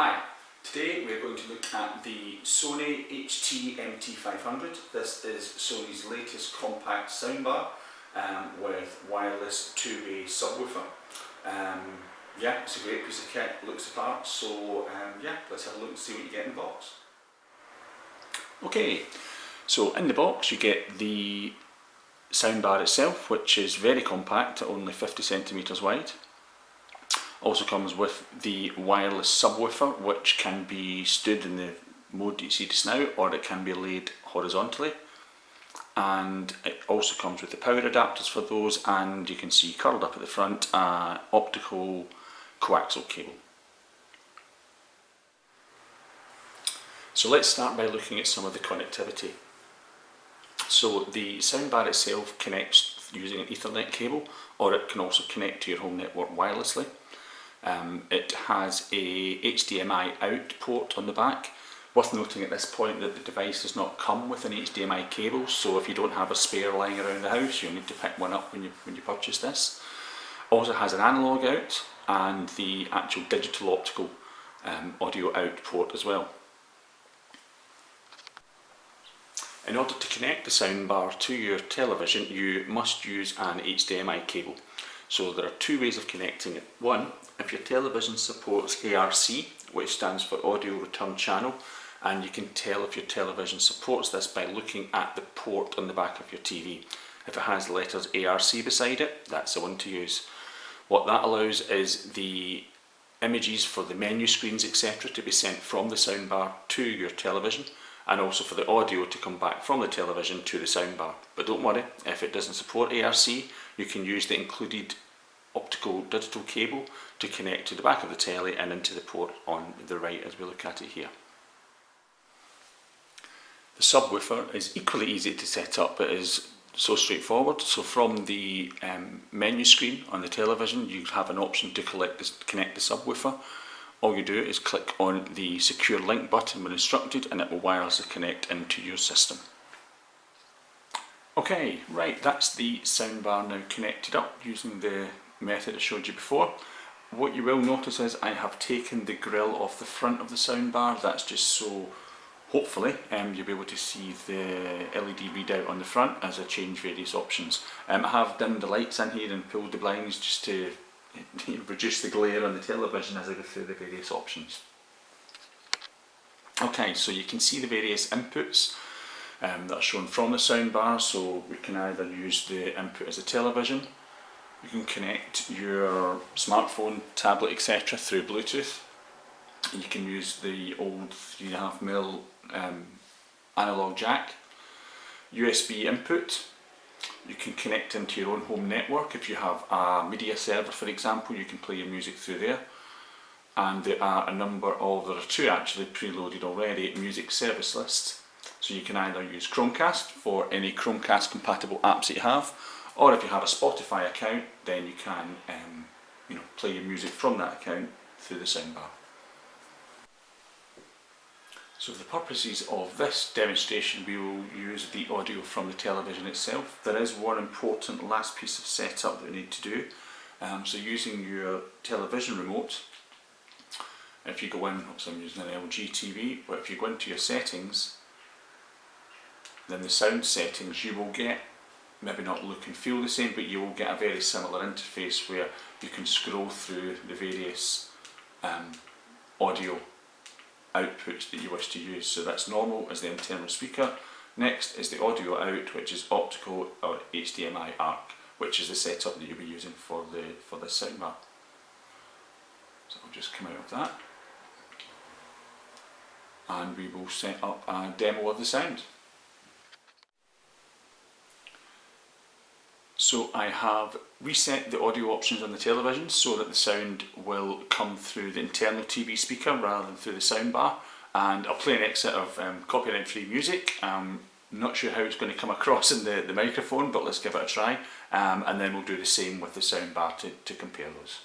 Hi, today we're going to look at the Sony HT-MT500. This is Sony's latest compact soundbar with wireless two-way subwoofer. Yeah, it's a great piece of kit, looks the part, so yeah, let's have a look and see what you get in the box. Okay, so in the box you get the soundbar itself, which is very compact, only 50 centimeters wide. Also comes with the wireless subwoofer, which can be stood in the mode that you see just now, or it can be laid horizontally. And it also comes with the power adapters for those, and you can see curled up at the front optical coaxial cable. So let's start by looking at some of the connectivity. So the soundbar itself connects using an Ethernet cable, or it can also connect to your home network wirelessly. It has a HDMI out port on the back. Worth noting at this point that the device does not come with an HDMI cable, so if you don't have a spare lying around the house, you'll need to pick one up when you purchase this. Also has an analog out and the actual digital optical audio out port as well. In order to connect the soundbar to your television, you must use an HDMI cable. So there are two ways of connecting it. One, if your television supports ARC, which stands for Audio Return Channel, and you can tell if your television supports this by looking at the port on the back of your TV. If it has the letters ARC beside it, that's the one to use. What that allows is the images for the menu screens, etc., to be sent from the soundbar to your television, and also for the audio to come back from the television to the soundbar. But don't worry, if it doesn't support ARC, you can use the included optical digital cable to connect to the back of the telly and into the port on the right as we look at it here. The subwoofer is equally easy to set up. It is so straightforward. So from the menu screen on the television, you have an option to connect the subwoofer. All you do is click on the secure link button when instructed, and it will wirelessly connect into your system. Okay, right, that's the soundbar now connected up using the method I showed you before. What you will notice is I have taken the grill off the front of the soundbar. That's just so hopefully you'll be able to see the LED readout on the front as I change various options. I have dimmed the lights in here and pulled the blinds just to reduce the glare on the television as I go through the various options. Okay, so you can see the various inputs that are shown from the soundbar. So we can either use the input as a television, you can connect your smartphone, tablet, etc. through Bluetooth. You can use the old 3.5mm analog jack, USB input. You can connect into your own home network. If you have a media server, for example, you can play your music through there. And there are two actually preloaded already, music service lists. So you can either use Chromecast for any Chromecast compatible apps that you have, or if you have a Spotify account, then you can play your music from that account through the soundbar. So for the purposes of this demonstration, we will use the audio from the television itself. There is one important last piece of setup that we need to do. So using your television remote, if you go in, so I'm using an LG TV, but if you go into your settings, then the sound settings, you will get, maybe not look and feel the same, but you will get a very similar interface where you can scroll through the various audio outputs that you wish to use. So that's normal as the internal speaker. Next is the audio out, which is optical or HDMI ARC, which is the setup that you'll be using for the soundbar. So I'll just come out of that, and we will set up a demo of the sound. So I have reset the audio options on the television so that the sound will come through the internal TV speaker rather than through the soundbar, and I'll play an excerpt of copyright free music. I'm not sure how it's going to come across in the microphone, but let's give it a try, and then we'll do the same with the soundbar to compare those.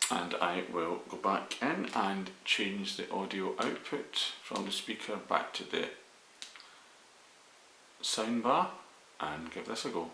And I will go back in and change the audio output from the speaker back to the soundbar and give this a go.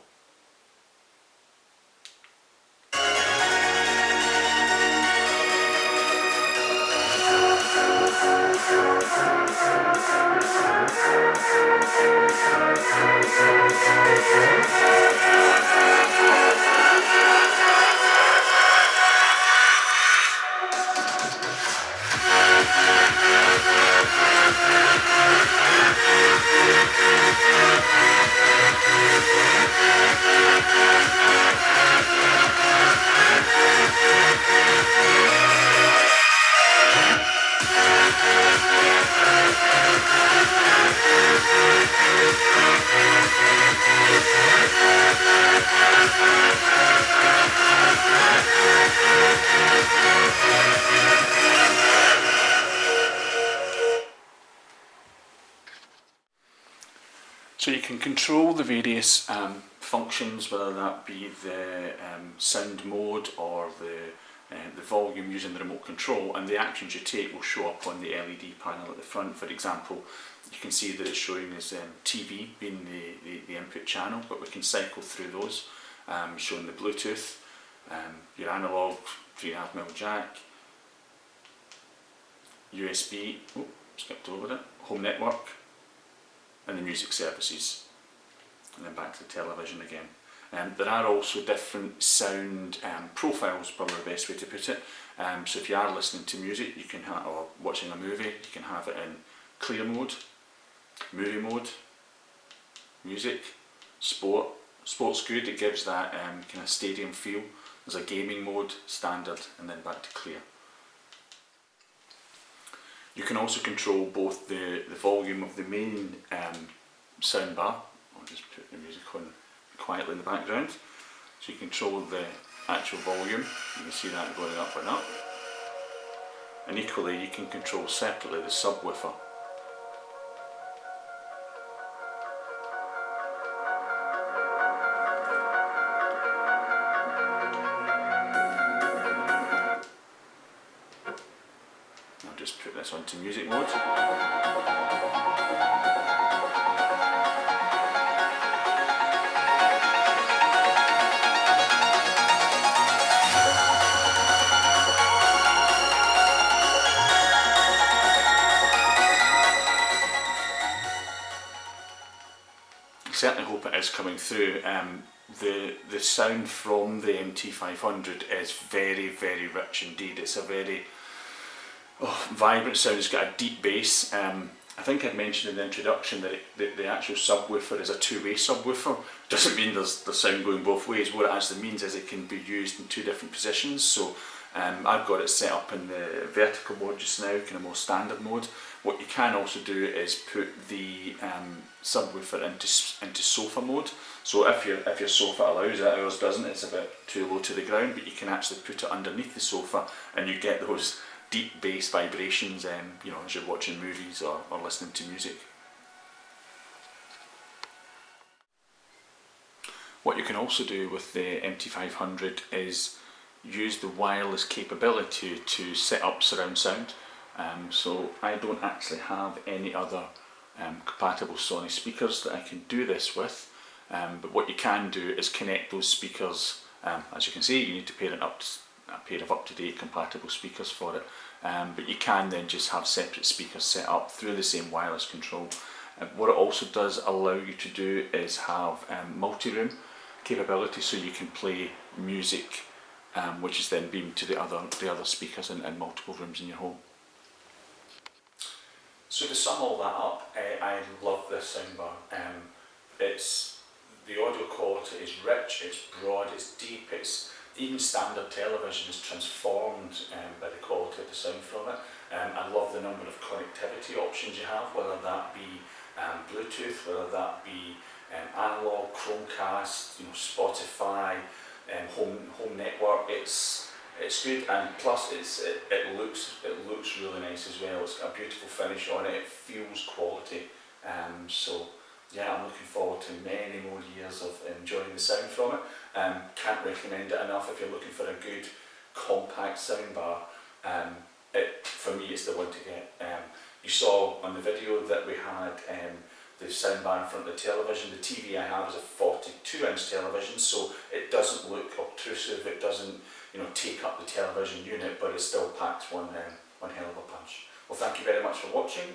So you can control the various functions, whether that be the sound mode or the volume using the remote control, and the actions you take will show up on the LED panel at the front. For example, you can see that it's showing as TV being the input channel, but we can cycle through those, showing the Bluetooth, your analog 3.5mm jack, USB, oh, skipped over it, home network, and the music services, and then back to the television again. There are also different sound profiles, probably the best way to put it. So if you are listening to music, you can have, or watching a movie, you can have it in clear mode, movie mode, music, sport. Sport's good, it gives that kind of stadium feel. There's a gaming mode, standard, and then back to clear. You can also control both the volume of the main soundbar. I'll just put the music on quietly in the background. So you control the actual volume, you can see that going up and up. And equally you can control separately the subwoofer. I'll just put this onto music mode. I certainly hope it is coming through. The sound from the MT500 is very, very rich indeed. It's a very vibrant sound. It's got a deep bass. I think I'd mentioned in the introduction that the actual subwoofer is a two-way subwoofer. Doesn't mean there's sound going both ways. What it actually means is it can be used in two different positions. So I've got it set up in the vertical mode just now, kind of more standard mode. What you can also do is put the subwoofer into sofa mode. So if your sofa allows it, ours doesn't, it's a bit too low to the ground, but you can actually put it underneath the sofa and you get those deep bass vibrations, you know, as you're watching movies or listening to music. What you can also do with the MT500 is use the wireless capability to set up surround sound. So I don't actually have any other compatible Sony speakers that I can do this with, but what you can do is connect those speakers. As you can see, you need to pair a pair of up-to-date compatible speakers for it, but you can then just have separate speakers set up through the same wireless control. What it also does allow you to do is have multi-room capability, so you can play music which is then beamed to the other speakers in multiple rooms in your home. So to sum all that up, I love this soundbar. The audio quality is rich, it's broad, it's deep, even standard television is transformed by the quality of the sound from it. I love the number of connectivity options you have, whether that be Bluetooth, whether that be analog, Chromecast, Spotify, home network. It's good, and plus it looks really nice as well. It's got a beautiful finish on it. It feels quality. So yeah, I'm looking forward to many more years of enjoying the sound from it. Can't recommend it enough if you're looking for a good compact soundbar, for me it's the one to get. You saw on the video that we had the soundbar in front of the television. The TV I have is a 42-inch television, so it doesn't look obtrusive, it doesn't take up the television unit, but it still packs one hell of a punch. Well, thank you very much for watching.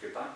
Goodbye.